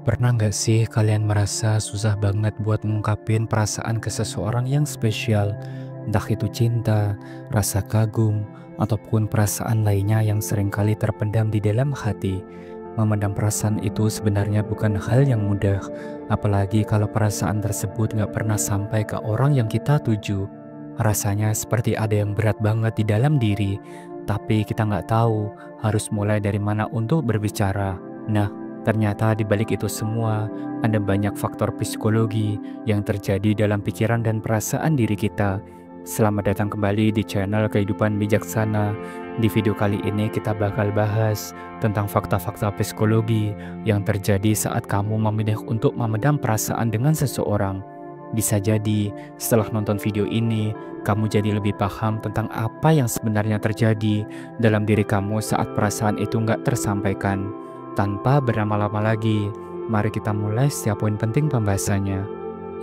Pernah nggak sih kalian merasa susah banget buat ngungkapin perasaan ke seseorang yang spesial? Entah itu cinta, rasa kagum, ataupun perasaan lainnya yang seringkali terpendam di dalam hati. Memendam perasaan itu sebenarnya bukan hal yang mudah, apalagi kalau perasaan tersebut nggak pernah sampai ke orang yang kita tuju. Rasanya seperti ada yang berat banget di dalam diri, tapi kita nggak tahu harus mulai dari mana untuk berbicara. Nah, ternyata di balik itu semua, ada banyak faktor psikologi yang terjadi dalam pikiran dan perasaan diri kita. Selamat datang kembali di channel Kehidupan Bijaksana. Di video kali ini kita bakal bahas tentang fakta-fakta psikologi yang terjadi saat kamu memilih untuk memendam perasaan dengan seseorang. Bisa jadi setelah nonton video ini, kamu jadi lebih paham tentang apa yang sebenarnya terjadi dalam diri kamu saat perasaan itu nggak tersampaikan. Tanpa berlama-lama lagi, mari kita mulai setiap poin penting pembahasannya.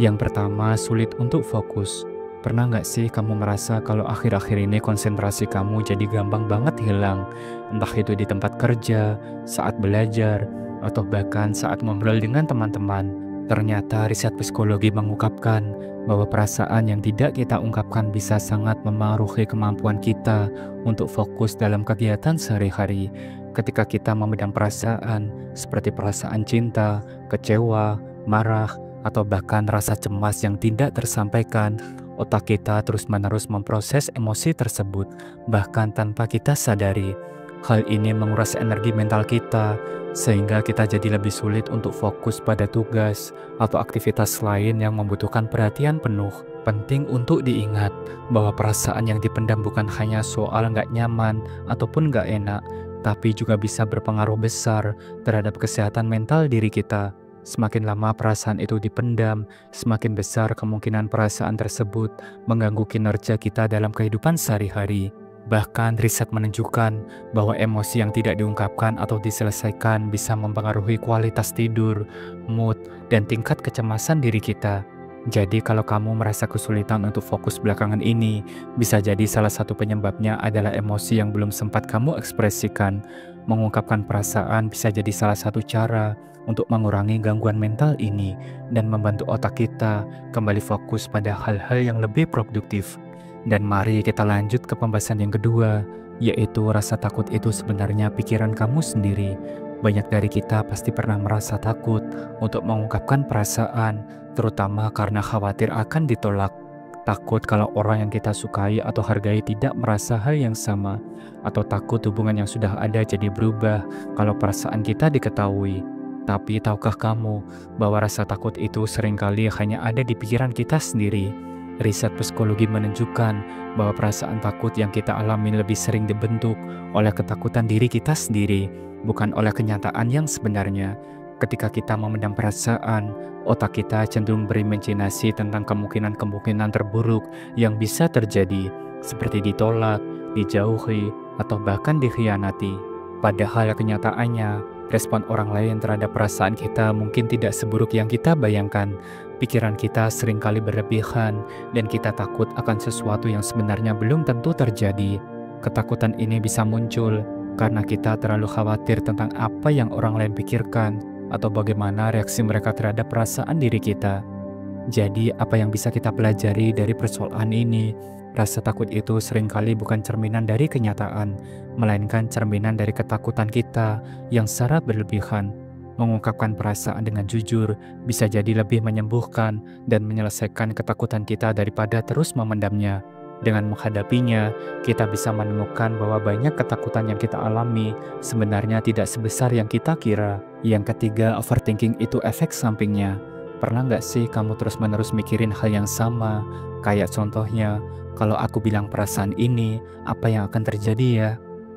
Yang pertama, sulit untuk fokus. Pernah nggak sih kamu merasa kalau akhir-akhir ini konsentrasi kamu jadi gampang banget hilang? Entah itu di tempat kerja, saat belajar, atau bahkan saat ngobrol dengan teman-teman. Ternyata riset psikologi mengungkapkan bahwa perasaan yang tidak kita ungkapkan bisa sangat memengaruhi kemampuan kita untuk fokus dalam kegiatan sehari-hari. Ketika kita memendam perasaan, seperti perasaan cinta, kecewa, marah, atau bahkan rasa cemas yang tidak tersampaikan, otak kita terus-menerus memproses emosi tersebut, bahkan tanpa kita sadari. Hal ini menguras energi mental kita, sehingga kita jadi lebih sulit untuk fokus pada tugas atau aktivitas lain yang membutuhkan perhatian penuh. Penting untuk diingat bahwa perasaan yang dipendam bukan hanya soal nggak nyaman ataupun nggak enak, tapi juga bisa berpengaruh besar terhadap kesehatan mental diri kita. Semakin lama perasaan itu dipendam, semakin besar kemungkinan perasaan tersebut mengganggu kinerja kita dalam kehidupan sehari-hari. Bahkan riset menunjukkan bahwa emosi yang tidak diungkapkan atau diselesaikan bisa mempengaruhi kualitas tidur, mood, dan tingkat kecemasan diri kita. Jadi kalau kamu merasa kesulitan untuk fokus belakangan ini, bisa jadi salah satu penyebabnya adalah emosi yang belum sempat kamu ekspresikan. Mengungkapkan perasaan bisa jadi salah satu cara untuk mengurangi gangguan mental ini dan membantu otak kita kembali fokus pada hal-hal yang lebih produktif. Dan mari kita lanjut ke pembahasan yang kedua, yaitu rasa takut itu sebenarnya pikiran kamu sendiri. Banyak dari kita pasti pernah merasa takut untuk mengungkapkan perasaan, terutama karena khawatir akan ditolak. Takut kalau orang yang kita sukai atau hargai tidak merasa hal yang sama, atau takut hubungan yang sudah ada jadi berubah kalau perasaan kita diketahui. Tapi tahukah kamu bahwa rasa takut itu seringkali hanya ada di pikiran kita sendiri? Riset psikologi menunjukkan bahwa perasaan takut yang kita alami lebih sering dibentuk oleh ketakutan diri kita sendiri, bukan oleh kenyataan yang sebenarnya. Ketika kita memendam perasaan, otak kita cenderung berimajinasi tentang kemungkinan-kemungkinan terburuk yang bisa terjadi, seperti ditolak, dijauhi, atau bahkan dikhianati. Padahal kenyataannya, respon orang lain terhadap perasaan kita mungkin tidak seburuk yang kita bayangkan. Pikiran kita seringkali berlebihan, dan kita takut akan sesuatu yang sebenarnya belum tentu terjadi. Ketakutan ini bisa muncul karena kita terlalu khawatir tentang apa yang orang lain pikirkan, atau bagaimana reaksi mereka terhadap perasaan diri kita. Jadi, apa yang bisa kita pelajari dari persoalan ini? Rasa takut itu seringkali bukan cerminan dari kenyataan, melainkan cerminan dari ketakutan kita yang secara berlebihan. Mengungkapkan perasaan dengan jujur bisa jadi lebih menyembuhkan dan menyelesaikan ketakutan kita daripada terus memendamnya. Dengan menghadapinya, kita bisa menemukan bahwa banyak ketakutan yang kita alami sebenarnya tidak sebesar yang kita kira. Yang ketiga, overthinking itu efek sampingnya. Pernah nggak sih kamu terus-menerus mikirin hal yang sama? Kayak contohnya, kalau aku bilang perasaan ini, apa yang akan terjadi ya?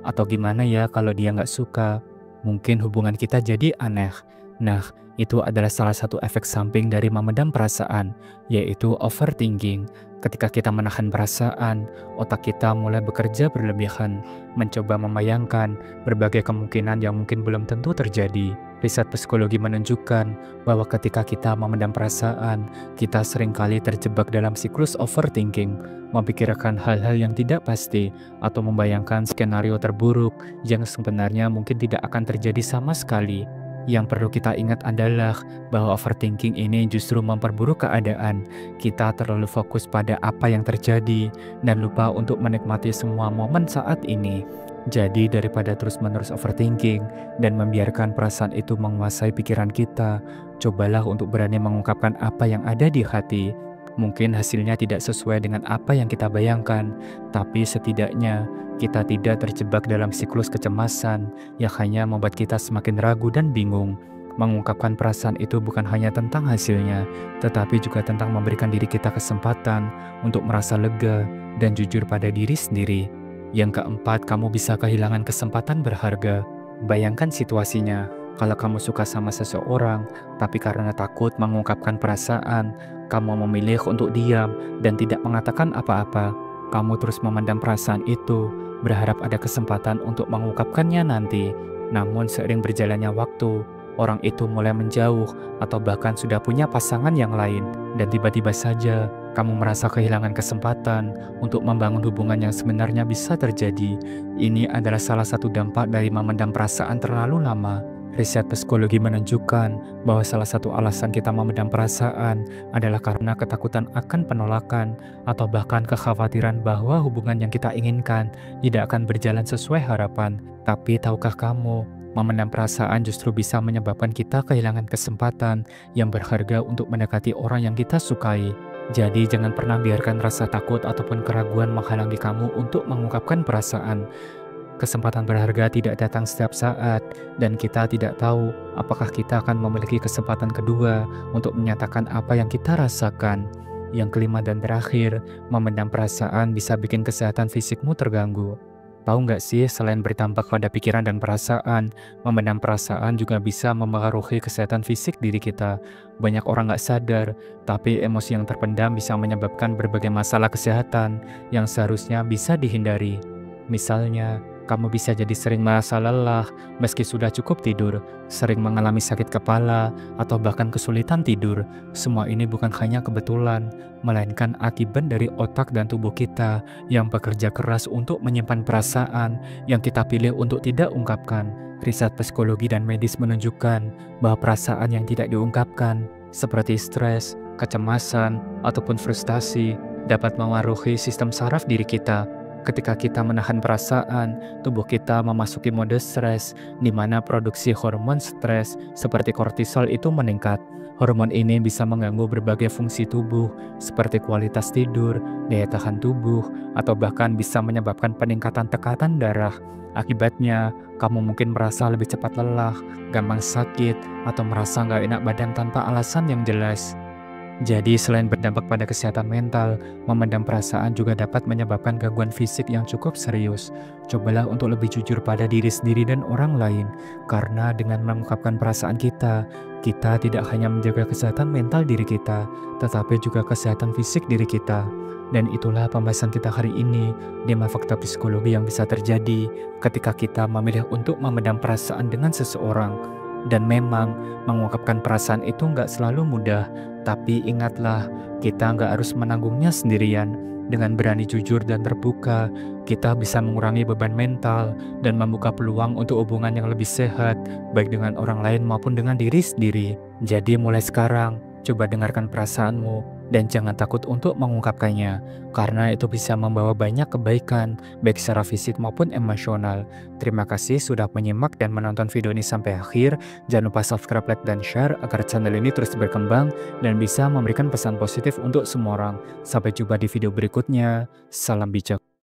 Atau gimana ya kalau dia nggak suka? Mungkin hubungan kita jadi aneh. Nah, itu adalah salah satu efek samping dari memendam perasaan, yaitu overthinking. Ketika kita menahan perasaan, otak kita mulai bekerja berlebihan, mencoba membayangkan berbagai kemungkinan yang mungkin belum tentu terjadi. Riset psikologi menunjukkan bahwa ketika kita memendam perasaan, kita seringkali terjebak dalam siklus overthinking, memikirkan hal-hal yang tidak pasti, atau membayangkan skenario terburuk yang sebenarnya mungkin tidak akan terjadi sama sekali. Yang perlu kita ingat adalah bahwa overthinking ini justru memperburuk keadaan. Kita terlalu fokus pada apa yang terjadi dan lupa untuk menikmati semua momen saat ini. Jadi daripada terus-menerus overthinking dan membiarkan perasaan itu menguasai pikiran kita, cobalah untuk berani mengungkapkan apa yang ada di hati. Mungkin hasilnya tidak sesuai dengan apa yang kita bayangkan, tapi setidaknya kita tidak terjebak dalam siklus kecemasan yang hanya membuat kita semakin ragu dan bingung. Mengungkapkan perasaan itu bukan hanya tentang hasilnya, tetapi juga tentang memberikan diri kita kesempatan untuk merasa lega dan jujur pada diri sendiri. Yang keempat, kamu bisa kehilangan kesempatan berharga. Bayangkan situasinya, kalau kamu suka sama seseorang, tapi karena takut mengungkapkan perasaan, kamu memilih untuk diam dan tidak mengatakan apa-apa. Kamu terus memendam perasaan itu, berharap ada kesempatan untuk mengungkapkannya nanti. Namun seiring berjalannya waktu, orang itu mulai menjauh atau bahkan sudah punya pasangan yang lain. Dan tiba-tiba saja, kamu merasa kehilangan kesempatan untuk membangun hubungan yang sebenarnya bisa terjadi. Ini adalah salah satu dampak dari memendam perasaan terlalu lama. Riset psikologi menunjukkan bahwa salah satu alasan kita memendam perasaan adalah karena ketakutan akan penolakan atau bahkan kekhawatiran bahwa hubungan yang kita inginkan tidak akan berjalan sesuai harapan. Tapi tahukah kamu, memendam perasaan justru bisa menyebabkan kita kehilangan kesempatan yang berharga untuk mendekati orang yang kita sukai. Jadi jangan pernah biarkan rasa takut ataupun keraguan menghalangi kamu untuk mengungkapkan perasaan. Kesempatan berharga tidak datang setiap saat, dan kita tidak tahu apakah kita akan memiliki kesempatan kedua untuk menyatakan apa yang kita rasakan. Yang kelima dan terakhir, memendam perasaan bisa bikin kesehatan fisikmu terganggu. Tahu nggak sih, selain berdampak pada pikiran dan perasaan, memendam perasaan juga bisa mempengaruhi kesehatan fisik diri kita. Banyak orang nggak sadar, tapi emosi yang terpendam bisa menyebabkan berbagai masalah kesehatan yang seharusnya bisa dihindari. Misalnya, kamu bisa jadi sering merasa lelah meski sudah cukup tidur, sering mengalami sakit kepala, atau bahkan kesulitan tidur. Semua ini bukan hanya kebetulan, melainkan akibat dari otak dan tubuh kita yang bekerja keras untuk menyimpan perasaan yang kita pilih untuk tidak ungkapkan. Riset psikologi dan medis menunjukkan bahwa perasaan yang tidak diungkapkan, seperti stres, kecemasan, ataupun frustasi, dapat memengaruhi sistem saraf diri kita. Ketika kita menahan perasaan, tubuh kita memasuki mode stres, di mana produksi hormon stres seperti kortisol itu meningkat. Hormon ini bisa mengganggu berbagai fungsi tubuh, seperti kualitas tidur, daya tahan tubuh, atau bahkan bisa menyebabkan peningkatan tekanan darah. Akibatnya, kamu mungkin merasa lebih cepat lelah, gampang sakit, atau merasa nggak enak badan tanpa alasan yang jelas. Jadi selain berdampak pada kesehatan mental, memendam perasaan juga dapat menyebabkan gangguan fisik yang cukup serius. Cobalah untuk lebih jujur pada diri sendiri dan orang lain, karena dengan mengungkapkan perasaan kita tidak hanya menjaga kesehatan mental diri kita, tetapi juga kesehatan fisik diri kita. Dan itulah pembahasan kita hari ini, 5 fakta psikologi yang bisa terjadi ketika kita memilih untuk memendam perasaan dengan seseorang. Dan memang, mengungkapkan perasaan itu nggak selalu mudah, tapi ingatlah, kita nggak harus menanggungnya sendirian. Dengan berani jujur dan terbuka, kita bisa mengurangi beban mental dan membuka peluang untuk hubungan yang lebih sehat, baik dengan orang lain maupun dengan diri sendiri. Jadi mulai sekarang, coba dengarkan perasaanmu dan jangan takut untuk mengungkapkannya, karena itu bisa membawa banyak kebaikan, baik secara fisik maupun emosional. Terima kasih sudah menyimak dan menonton video ini sampai akhir. Jangan lupa subscribe, like, dan share agar channel ini terus berkembang dan bisa memberikan pesan positif untuk semua orang. Sampai jumpa di video berikutnya. Salam bijak.